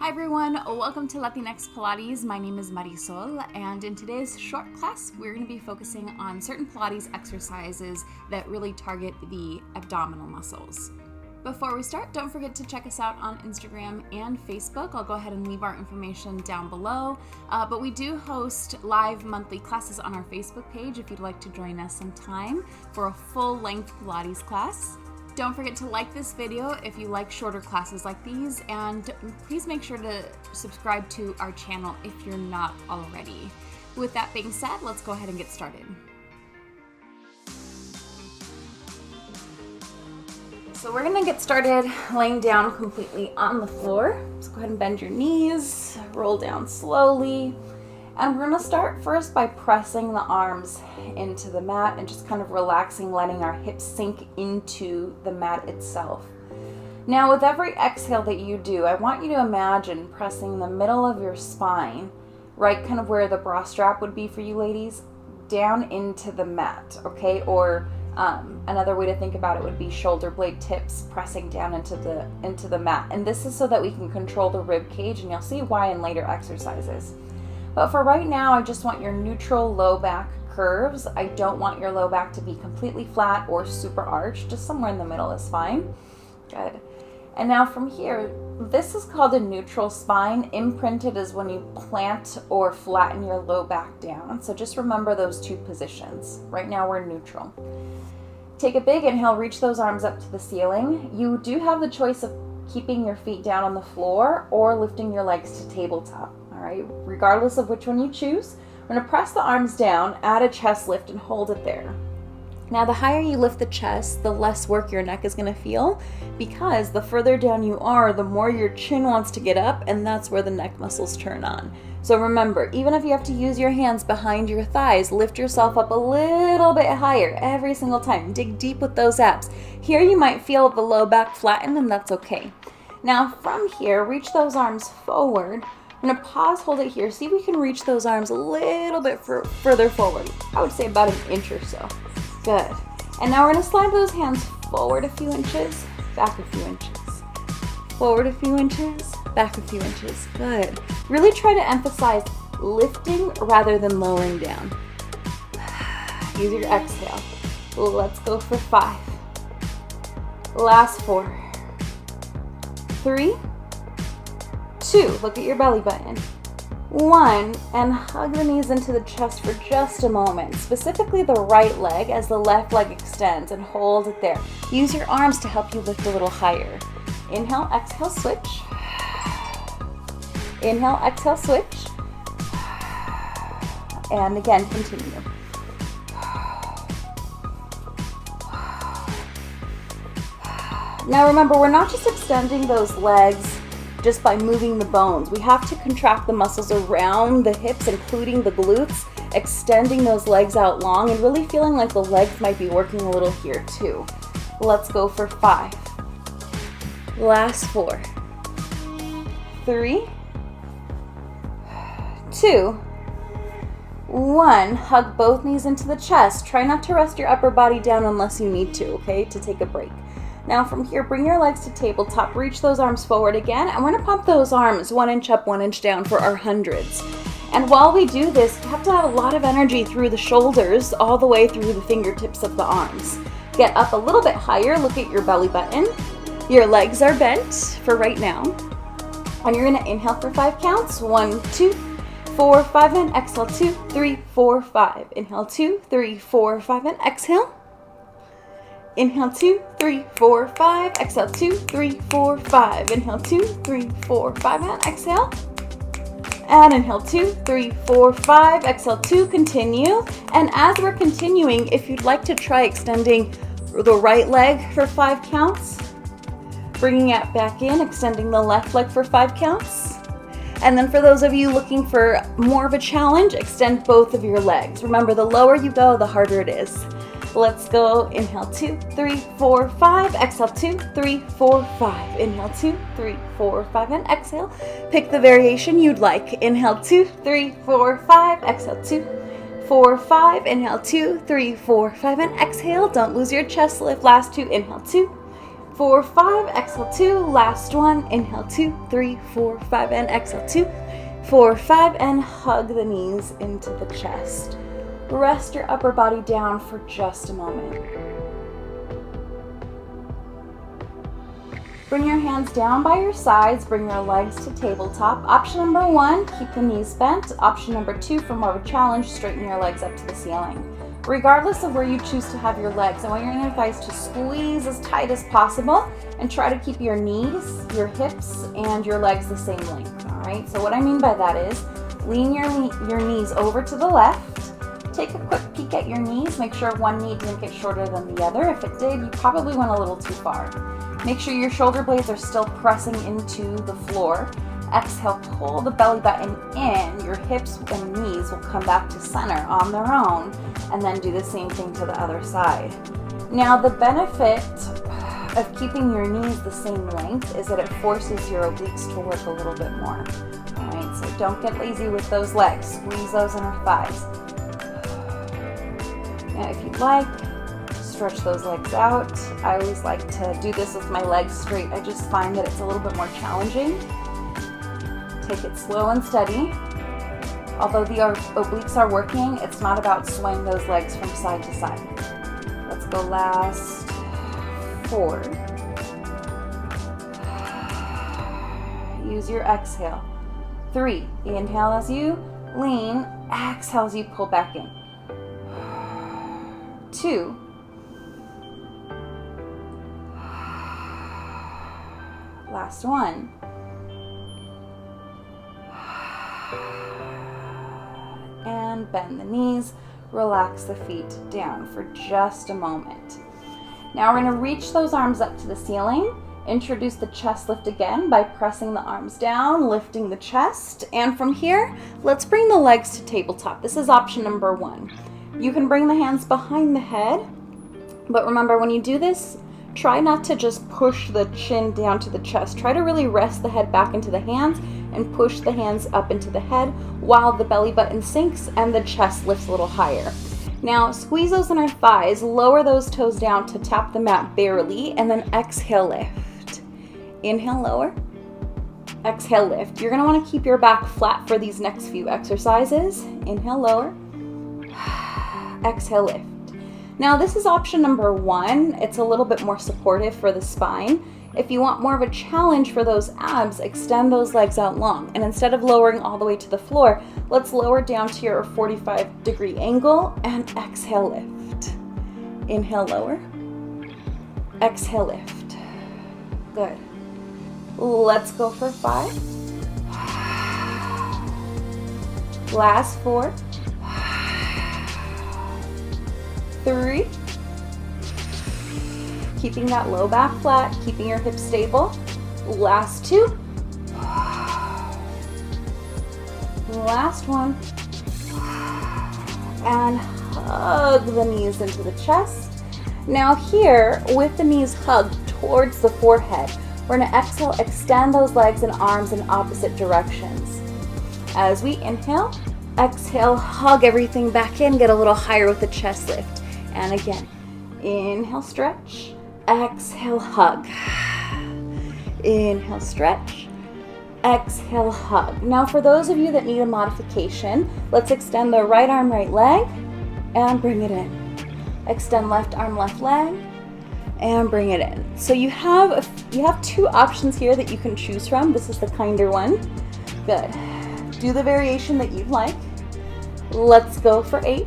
Hi everyone, welcome to Latinx Pilates. My name is Marisol, and in today's short class, we're going to be focusing on certain Pilates exercises that really target the abdominal muscles. Before we start, don't forget to check us out on Instagram and Facebook. I'll go ahead and leave our information down below, but we do host live monthly classes on our Facebook page if you'd like to join us sometime for a full-length Pilates class. Don't forget to like this video if you like shorter classes like these, and please make sure to subscribe to our channel if you're not already. With that being said, let's go ahead and get started. So we're gonna get started laying down completely on the floor. So go ahead and bend your knees, roll down slowly. And we're gonna start first by pressing the arms into the mat and just kind of relaxing, letting our hips sink into the mat itself. Now with every exhale that you do, I want you to imagine pressing the middle of your spine, right kind of where the bra strap would be for you ladies, down into the mat, okay? Or another way to think about it would be shoulder blade tips pressing down into the mat. And this is so that we can control the rib cage, and you'll see why in later exercises. But for right now, I just want your neutral low back curves. I don't want your low back to be completely flat or super arched. Just somewhere in the middle is fine. Good. And now from here, this is called a neutral spine. Imprinted is when you plant or flatten your low back down. So just remember those two positions. Right now we're neutral. Take a big inhale, reach those arms up to the ceiling. You do have the choice of keeping your feet down on the floor or lifting your legs to tabletop. All right, regardless of which one you choose, we're going to press the arms down, add a chest lift, and hold it there. Now, the higher you lift the chest, the less work your neck is going to feel, because the further down you are, the more your chin wants to get up, and that's where the neck muscles turn on. So remember, even if you have to use your hands behind your thighs, lift yourself up a little bit higher every single time. Dig deep with those abs. Here you might feel the low back flatten, and that's okay. Now, from here, reach those arms forward. I'm going to pause, hold it here. See if we can reach those arms a little bit further forward. I would say about an inch or so. Good. And now we're going to slide those hands forward a few inches, back a few inches. Forward a few inches, back a few inches. Good. Really try to emphasize lifting rather than lowering down. Use your exhale. Let's go for 5. Last 4. 3. 2, look at your belly button. 1, and hug the knees into the chest for just a moment, specifically the right leg as the left leg extends, and hold it there. Use your arms to help you lift a little higher. Inhale, exhale, switch. Inhale, exhale, switch. And again, continue. Now remember, we're not just extending those legs just by moving the bones. We have to contract the muscles around the hips, including the glutes, extending those legs out long and really feeling like the legs might be working a little here too. Let's go for 5. Last 4. 3. 2. 1. Hug both knees into the chest. Try not to rest your upper body down unless you need to, okay, to take a break. Now from here, bring your legs to tabletop, reach those arms forward again, and we're going to pump those arms 1 inch up, 1 inch down for our hundreds. And while we do this, you have to have a lot of energy through the shoulders, all the way through the fingertips of the arms. Get up a little bit higher, look at your belly button. Your legs are bent for right now. And you're going to inhale for 5 counts. 1, 2, 4, 5, and exhale. 2, 3, 4, 5. Inhale, 2, 3, 4, 5, and exhale. Inhale, 2, 3, 4, 5. Exhale, 2, 3, 4, 5. Inhale, 2, 3, 4, 5, and exhale. And inhale, 2, 3, 4, 5. Exhale, 2, continue. And as we're continuing, if you'd like to try extending the right leg for 5 counts, bringing it back in, extending the left leg for 5 counts. And then for those of you looking for more of a challenge, extend both of your legs. Remember, the lower you go, the harder it is. Let's go. Inhale, 2, 3, 4, 5. Exhale, 2, 3, 4, 5. Inhale, 2, 3, 4, 5, and exhale. Pick the variation you'd like. Inhale, 2, 3, 4, 5. Exhale, 2, 4, 5. Inhale, 2, 3, 4, 5, and exhale. Don't lose your chest lift. Last 2. Inhale, 2, 4, 5, exhale 2, last one, inhale 2, 3, 4, 5, and exhale 2, 4, 5, and hug the knees into the chest. Rest your upper body down for just a moment. Bring your hands down by your sides, bring your legs to tabletop. Option number 1, keep the knees bent. Option number 2, for more of a challenge, straighten your legs up to the ceiling. Regardless of where you choose to have your legs, I want your inner thighs to squeeze as tight as possible and try to keep your knees, your hips, and your legs the same length, all right? So what I mean by that is lean your knees over to the left. Take a quick peek at your knees. Make sure one knee didn't get shorter than the other. If it did, you probably went a little too far. Make sure your shoulder blades are still pressing into the floor. Exhale, pull the belly button in. Your hips and knees will come back to center on their own, and then do the same thing to the other side. Now, the benefit of keeping your knees the same length is that it forces your obliques to work a little bit more. All right, so don't get lazy with those legs. Squeeze those inner thighs. Now, if you'd like, stretch those legs out. I always like to do this with my legs straight. I just find that it's a little bit more challenging. Take it slow and steady. Although the obliques are working, it's not about swaying those legs from side to side. Let's go last 4. Use your exhale. 3. Inhale as you lean. Exhale as you pull back in. 2. Last 1. And bend the knees, relax the feet down for just a moment. Now we're going to reach those arms up to the ceiling. Introduce the chest lift again by pressing the arms down, lifting the chest. And from here, let's bring the legs to tabletop. This is option number 1. You can bring the hands behind the head, but remember when you do this, try not to just push the chin down to the chest. Try to really rest the head back into the hands and push the hands up into the head while the belly button sinks and the chest lifts a little higher. Now, squeeze those inner thighs, lower those toes down to tap the mat barely, and then exhale, lift. Inhale, lower. Exhale, lift. You're gonna wanna keep your back flat for these next few exercises. Inhale, lower. Exhale, lift. Now, this is option number 1. It's a little bit more supportive for the spine. If you want more of a challenge for those abs, extend those legs out long. And instead of lowering all the way to the floor, let's lower down to your 45-degree angle and exhale, lift. Inhale, lower. Exhale, lift. Good. Let's go for 5. Last 4. 3. Keeping that low back flat, keeping your hips stable. Last 2. Last 1. And hug the knees into the chest. Now here, with the knees hugged towards the forehead, we're gonna exhale, extend those legs and arms in opposite directions. As we inhale, exhale, hug everything back in, get a little higher with the chest lift. And again, inhale, stretch. Exhale, hug. Inhale, stretch. Exhale, hug. Now for those of you that need a modification, let's extend the right arm, right leg, and bring it in. Extend left arm, left leg, and bring it in. So you have 2 options here that you can choose from. This is the kinder one. Good. Do the variation that you'd like. Let's go for 8.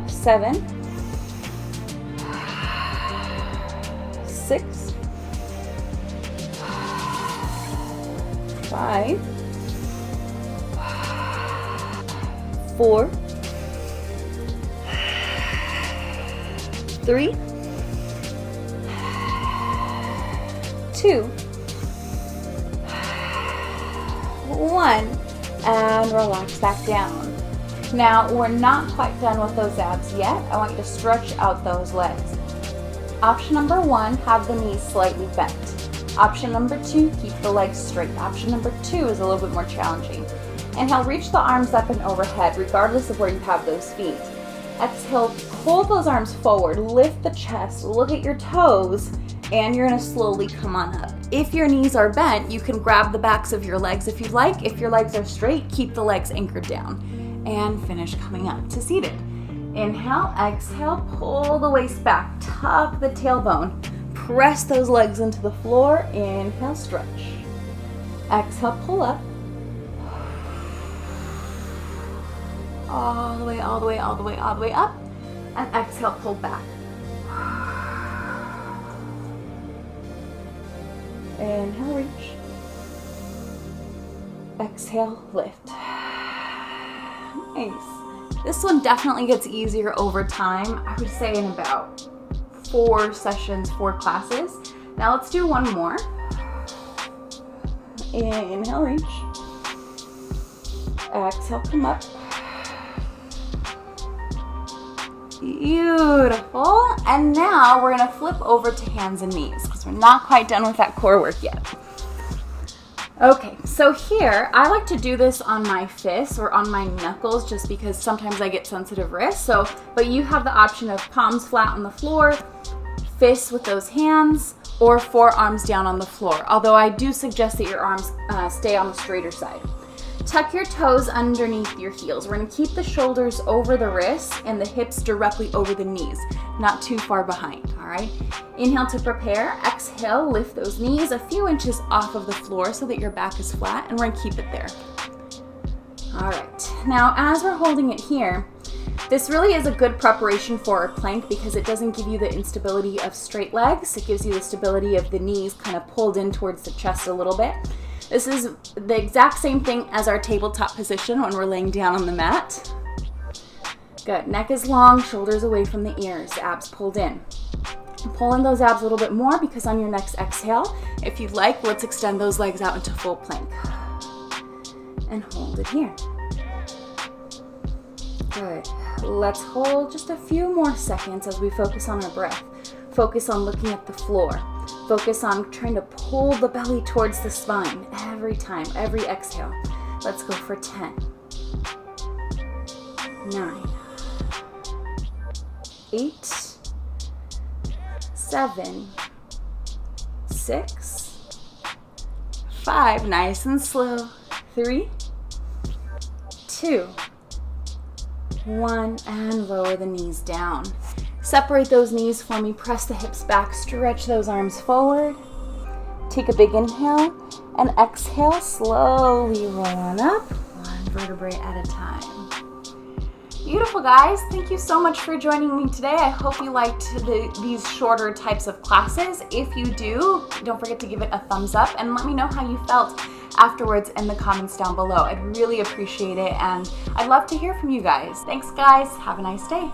7. 6. 5. 4. 3. 2. 1. And relax back down. Now, we're not quite done with those abs yet. I want you to stretch out those legs. Option number 1, have the knees slightly bent. Option number 2, keep the legs straight. Option number 2 is a little bit more challenging. Inhale, reach the arms up and overhead, regardless of where you have those feet. Exhale, pull those arms forward, lift the chest, look at your toes, and you're gonna slowly come on up. If your knees are bent, you can grab the backs of your legs if you'd like. If your legs are straight, keep the legs anchored down. And finish coming up to seated. Inhale, exhale, pull the waist back, tuck the tailbone, press those legs into the floor, inhale, stretch. Exhale, pull up. All the way, all the way, all the way, all the way up. And exhale, pull back. Inhale, reach. Exhale, lift. Nice. This one definitely gets easier over time. I would say in about 4 sessions, 4 classes. Now let's do one more. Inhale, reach. Exhale, come up. Beautiful. And now we're gonna flip over to hands and knees because we're not quite done with that core work yet. Okay, so here, I like to do this on my fists or on my knuckles just because sometimes I get sensitive wrists. But you have the option of palms flat on the floor, fists with those hands, or forearms down on the floor. Although I do suggest that your arms stay on the straighter side. Tuck your toes underneath your heels. We're gonna keep the shoulders over the wrists and the hips directly over the knees, not too far behind, all right? Inhale to prepare, exhale, lift those knees a few inches off of the floor so that your back is flat, and we're gonna keep it there. All right, now as we're holding it here, this really is a good preparation for our plank because it doesn't give you the instability of straight legs. It gives you the stability of the knees kind of pulled in towards the chest a little bit. This is the exact same thing as our tabletop position when we're laying down on the mat. Good, neck is long, shoulders away from the ears, abs pulled in. Pull in those abs a little bit more because on your next exhale, if you'd like, let's extend those legs out into full plank. And hold it here. Good. Let's hold just a few more seconds as we focus on our breath. Focus on looking at the floor. Focus on trying to pull the belly towards the spine every time, every exhale. Let's go for 10, 9, 8, 7, 6, 5, nice and slow, 3, 2, 1, and lower the knees down. Separate those knees for me, press the hips back, stretch those arms forward. Take a big inhale and exhale, slowly roll on up, one vertebrae at a time. Beautiful, guys. Thank you so much for joining me today. I hope you liked these shorter types of classes. If you do, don't forget to give it a thumbs up and let me know how you felt afterwards in the comments down below. I'd really appreciate it and I'd love to hear from you guys. Thanks, guys. Have a nice day.